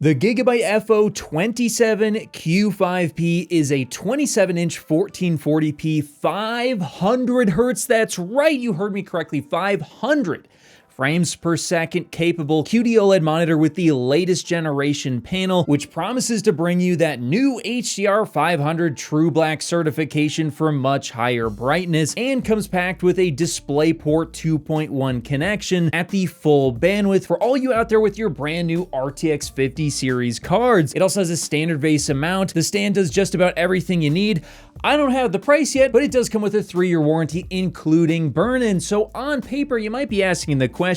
The Gigabyte FO27Q5P is a 27-inch 1440p 500 Hz. That's right, you heard me correctly, 500 frames per second capable QD-OLED monitor with the latest generation panel, which promises to bring you that new HDR 500 True Black certification for much higher brightness, and comes packed with a DisplayPort 2.1 connection at the full bandwidth for all you out there with your brand new RTX 50 series cards. It also has a standard base mount. The stand does just about everything you need. I don't have the price yet, but it does come with a 3-year warranty, including burn-in. So on paper, you might be asking the question,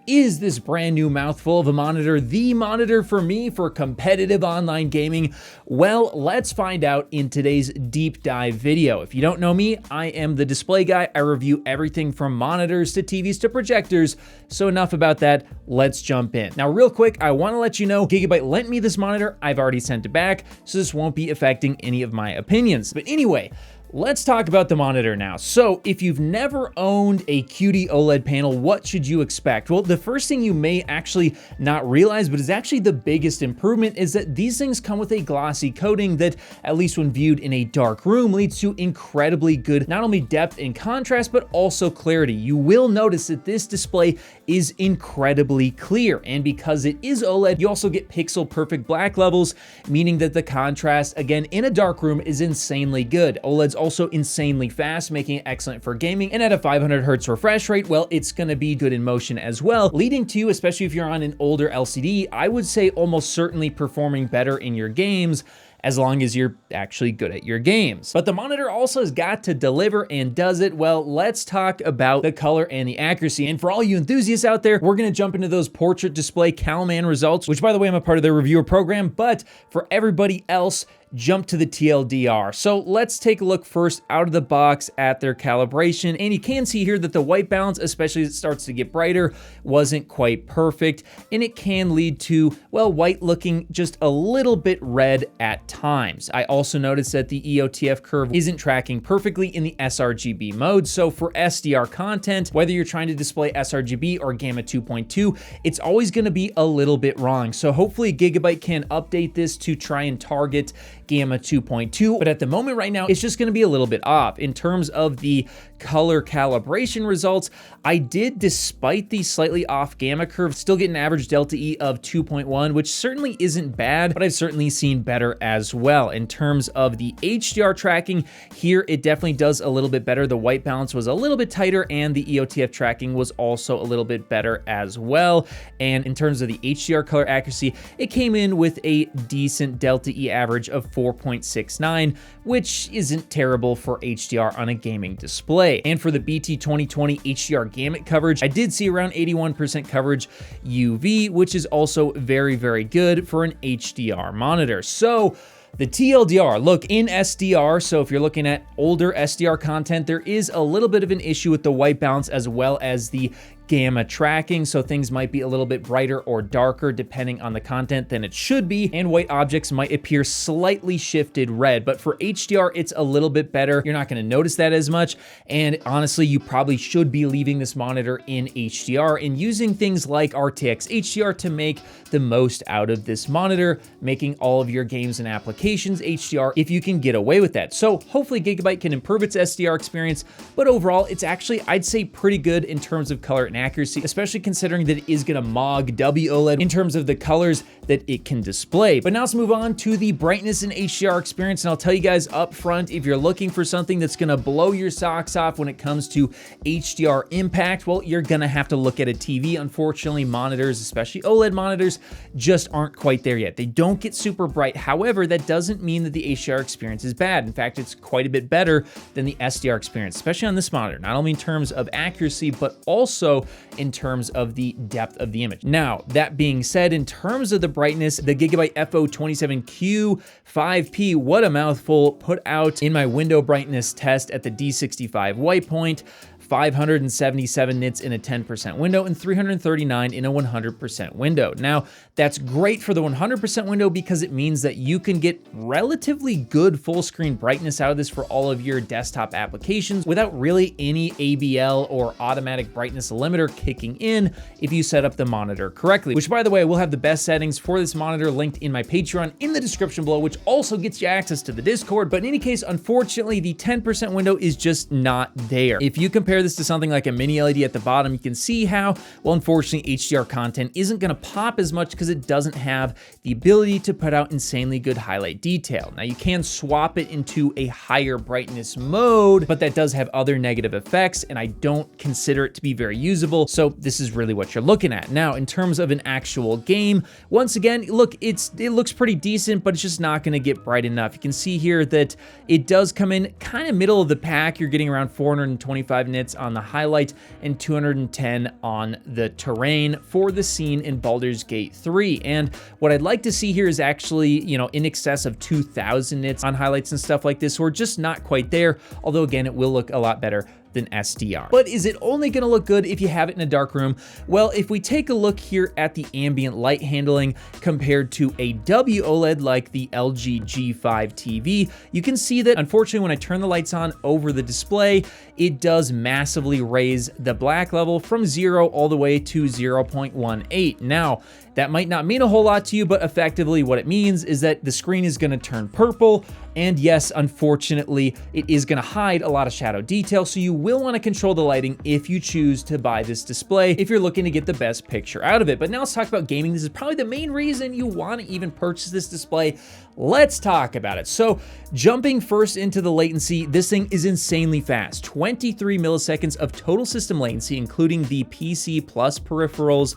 is this brand new mouthful of a monitor the monitor for me for competitive online gaming? Well, let's find out in today's deep dive video. If you don't know me, I am the display guy. I review everything from monitors to TVs to projectors. So enough about that, let's jump in. Now, real quick, I want to let you know Gigabyte lent me this monitor. I've already sent it back, so this won't be affecting any of my opinions. But anyway, let's talk about the monitor now. So if you've never owned a QD-OLED panel, what should you expect? Well, the first thing you may actually not realize, but is actually the biggest improvement, is that these things come with a glossy coating that, at least when viewed in a dark room, leads to incredibly good, not only depth and contrast, but also clarity. You will notice that this display is incredibly clear, and because it is OLED, you also get pixel perfect black levels, meaning that the contrast, again, in a dark room is insanely good. OLED's also insanely fast, making it excellent for gaming, and at a 500 Hz refresh rate, well, it's gonna be good in motion as well, leading to, especially if you're on an older LCD, I would say almost certainly performing better in your games, as long as you're actually good at your games. But the monitor also has got to deliver, and does it? Well, let's talk about the color and the accuracy. And for all you enthusiasts out there, we're gonna jump into those portrait display Calman results, which, by the way, I'm a part of the reviewer program, but for everybody else, jump to the TLDR. So let's take a look first out of the box at their calibration. And you can see here that the white balance, especially as it starts to get brighter, wasn't quite perfect. And it can lead to, well, white looking just a little bit red at times. I also noticed that the EOTF curve isn't tracking perfectly in the sRGB mode. So for SDR content, whether you're trying to display sRGB or Gamma 2.2, it's always gonna be a little bit wrong. So hopefully Gigabyte can update this to try and target Gamma 2.2, but at the moment right now, it's just gonna be a little bit off. In terms of the color calibration results, I did, despite the slightly off gamma curve, still get an average delta E of 2.1, which certainly isn't bad, but I've certainly seen better as well. In terms of the HDR tracking, here it definitely does a little bit better. The white balance was a little bit tighter, and the EOTF tracking was also a little bit better as well. And in terms of the HDR color accuracy, it came in with a decent delta E average of 4.69, which isn't terrible for HDR on a gaming display. And for the BT 2020 HDR gamut coverage, I did see around 81% coverage UV, which is also very, very good for an HDR monitor. So the TLDR, look, in SDR, so if you're looking at older SDR content, there is a little bit of an issue with the white balance as well as the gamma tracking, so things might be a little bit brighter or darker depending on the content than it should be, and white objects might appear slightly shifted red. But for HDR, it's a little bit better. You're not gonna notice that as much, and honestly, you probably should be leaving this monitor in HDR and using things like RTX HDR to make the most out of this monitor, making all of your games and applications HDR if you can get away with that. So hopefully Gigabyte can improve its SDR experience, but overall, it's actually, I'd say, pretty good in terms of color and accuracy, especially considering that it is gonna MOG WOLED in terms of the colors that it can display. But now let's move on to the brightness and HDR experience, and I'll tell you guys up front, if you're looking for something that's gonna blow your socks off when it comes to HDR impact, well, you're gonna have to look at a TV. Unfortunately, monitors, especially OLED monitors, just aren't quite there yet. They don't get super bright. However, that doesn't mean that the HDR experience is bad. In fact, it's quite a bit better than the SDR experience, especially on this monitor, not only in terms of accuracy, but also in terms of the depth of the image. Now, that being said, in terms of the brightness, the Gigabyte FO27Q5P, what a mouthful, put out in my window brightness test at the D65 white point, 577 nits in a 10% window and 339 in a 100% window. Now, that's great for the 100% window because it means that you can get relatively good full screen brightness out of this for all of your desktop applications without really any ABL or automatic brightness limiter kicking in if you set up the monitor correctly, which, by the way, we'll have the best settings for this monitor linked in my Patreon in the description below, which also gets you access to the Discord. But in any case, unfortunately, the 10% window is just not there. If you compare this to something like a mini LED at the bottom, you can see how, well, unfortunately, HDR content isn't going to pop as much because it doesn't have the ability to put out insanely good highlight detail. Now, you can swap it into a higher brightness mode, but that does have other negative effects, and I don't consider it to be very usable. So this is really what you're looking at. Now, in terms of an actual game, once again, look, it looks pretty decent, but it's just not going to get bright enough. You can see here that it does come in kind of middle of the pack. You're getting around 425 nits on the highlight and 210 on the terrain for the scene in Baldur's Gate 3. And what I'd like to see here is actually, you know, in excess of 2000 nits on highlights and stuff like this. We're just not quite there, although again, it will look a lot better than SDR. But is it only gonna look good if you have it in a dark room? Well, if we take a look here at the ambient light handling compared to a WOLED like the LG G5 TV, you can see that unfortunately when I turn the lights on over the display, it does massively raise the black level from 0 all the way to 0.18. Now, that might not mean a whole lot to you, but effectively what it means is that the screen is gonna turn purple. And yes, unfortunately, it is gonna hide a lot of shadow detail, so you will wanna control the lighting if you choose to buy this display, if you're looking to get the best picture out of it. But now let's talk about gaming. This is probably the main reason you wanna even purchase this display. Let's talk about it. So jumping first into the latency, this thing is insanely fast. 23 milliseconds of total system latency, including the PC plus peripherals,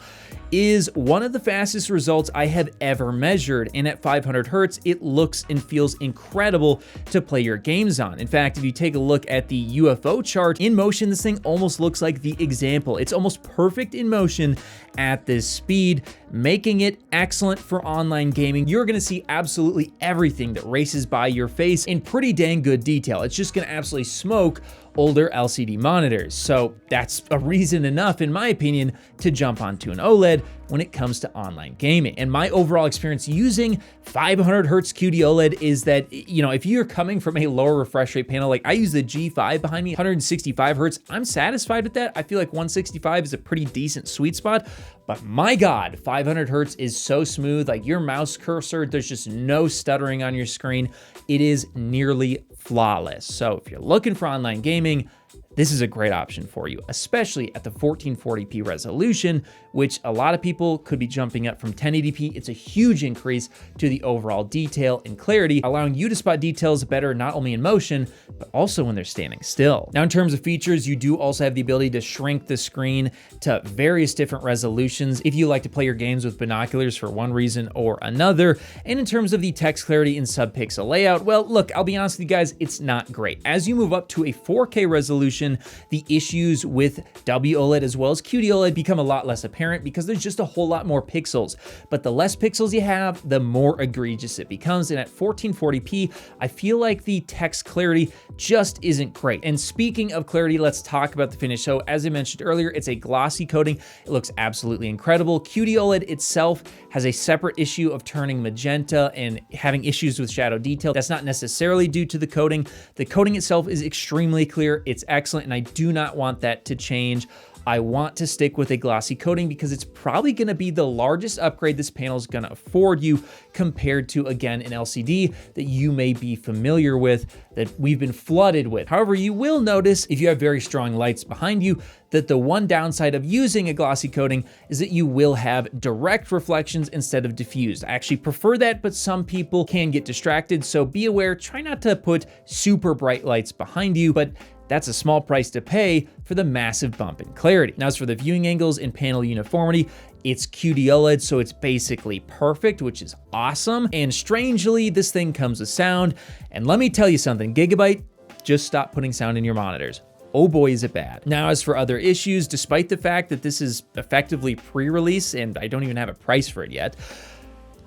is one of the fastest results I have ever measured. And at 500 hertz, it looks and feels incredible to play your games on. In fact, if you take a look at the UFO chart in motion, this thing almost looks like the example. It's almost perfect in motion at this speed, making it excellent for online gaming. You're gonna see absolutely everything that races by your face in pretty dang good detail. It's just gonna absolutely smoke older LCD monitors. So that's a reason enough, in my opinion, to jump onto an OLED when it comes to online gaming. And my overall experience using 500 hertz QD-OLED is that, you know, if you're coming from a lower refresh rate panel, like I use the G5 behind me, 165 hertz, I'm satisfied with that. I feel like 165 is a pretty decent sweet spot. But my God, 500 hertz is so smooth, like your mouse cursor, there's just no stuttering on your screen. It is nearly flawless. So if you're looking for online gaming, this is a great option for you, especially at the 1440p resolution, which a lot of people could be jumping up from 1080p. It's a huge increase to the overall detail and clarity, allowing you to spot details better, not only in motion, but also when they're standing still. Now, in terms of features, you do also have the ability to shrink the screen to various different resolutions if you like to play your games with binoculars for one reason or another. And in terms of the text clarity and subpixel layout, well, look, I'll be honest with you guys, it's not great. As you move up to a 4K resolution, the issues with WOLED as well as QD-OLED become a lot less apparent because there's just a whole lot more pixels. But the less pixels you have, the more egregious it becomes. And at 1440p, I feel like the text clarity just isn't great. And speaking of clarity, let's talk about the finish. So as I mentioned earlier, it's a glossy coating. It looks absolutely incredible. QD-OLED itself has a separate issue of turning magenta and having issues with shadow detail. That's not necessarily due to the coating. The coating itself is extremely clear. It's excellent, and I do not want that to change. I want to stick with a glossy coating because it's probably going to be the largest upgrade this panel is going to afford you compared to, again, an LCD that you may be familiar with, that we've been flooded with. However, you will notice if you have very strong lights behind you that the one downside of using a glossy coating is that you will have direct reflections instead of diffused. I actually prefer that, but some people can get distracted, so be aware. Try not to put super bright lights behind you, but that's a small price to pay for the massive bump in clarity. Now, as for the viewing angles and panel uniformity, it's QD-OLED, so it's basically perfect, which is awesome. And strangely, this thing comes with sound. And let me tell you something, Gigabyte, just stop putting sound in your monitors. Oh boy, is it bad. Now, as for other issues, despite the fact that this is effectively pre-release and I don't even have a price for it yet,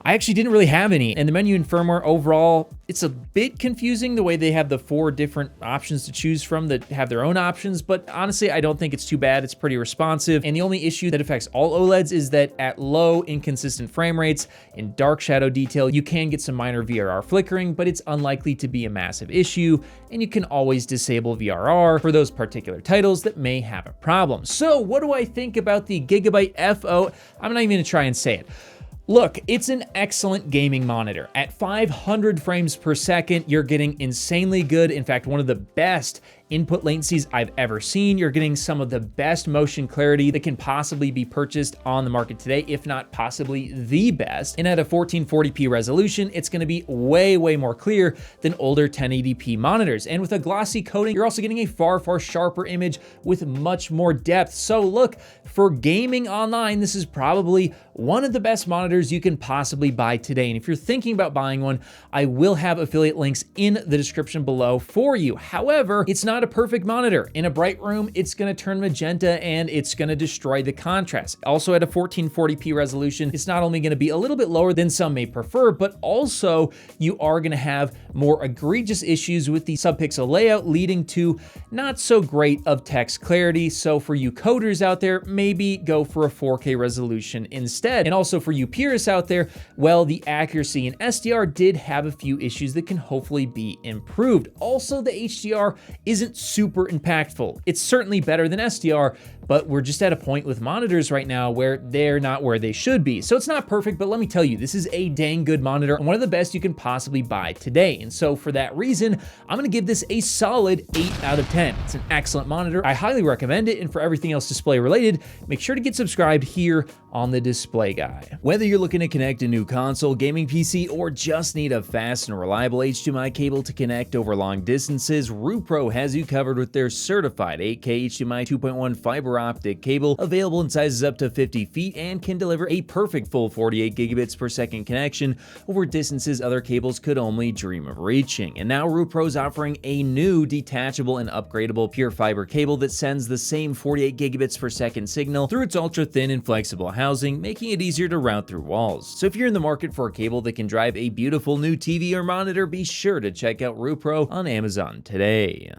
I actually didn't really have any, and the menu and firmware overall, it's a bit confusing the way they have the 4 different options to choose from that have their own options, but honestly, I don't think it's too bad. It's pretty responsive, and the only issue that affects all OLEDs is that at low, inconsistent frame rates, in dark shadow detail, you can get some minor VRR flickering, but it's unlikely to be a massive issue, and you can always disable VRR for those particular titles that may have a problem. So what do I think about the Gigabyte FO? I'm not even gonna try and say it. Look, it's an excellent gaming monitor. At 500 frames per second, you're getting insanely good, in fact, one of the best input latencies I've ever seen. You're getting some of the best motion clarity that can possibly be purchased on the market today, if not possibly the best. And at a 1440p resolution, it's gonna be way more clear than older 1080p monitors. And with a glossy coating, you're also getting a far sharper image with much more depth. So look, for gaming online, this is probably one of the best monitors you can possibly buy today. And if you're thinking about buying one, I will have affiliate links in the description below for you. However, it's not a perfect monitor. In a bright room, it's gonna turn magenta and it's gonna destroy the contrast. Also at a 1440p resolution, it's not only gonna be a little bit lower than some may prefer, but also you are gonna have more egregious issues with the subpixel layout, leading to not so great of text clarity. So for you coders out there, maybe go for a 4K resolution instead. And also for you purists out there, well, the accuracy in SDR did have a few issues that can hopefully be improved. Also, the HDR isn't super impactful. It's certainly better than SDR, but we're just at a point with monitors right now where they're not where they should be. So it's not perfect, but let me tell you, this is a dang good monitor and one of the best you can possibly buy today. And so for that reason, I'm gonna give this a solid 8 out of 10. It's an excellent monitor. I highly recommend it. And for everything else display related, make sure to get subscribed here on the Display Guy. Whether you're looking to connect a new console, gaming PC, or just need a fast and reliable HDMI cable to connect over long distances, Rupro has you covered with their certified 8K HDMI 2.1 fiber optic cable, available in sizes up to 50 feet and can deliver a perfect full 48 gigabits per second connection over distances other cables could only dream of reaching. And now Rupro is offering a new detachable and upgradable pure fiber cable that sends the same 48 gigabits per second signal through its ultra thin and flexible housing, making it easier to route through walls. So if you're in the market for a cable that can drive a beautiful new TV or monitor, be sure to check out Rupro on Amazon today.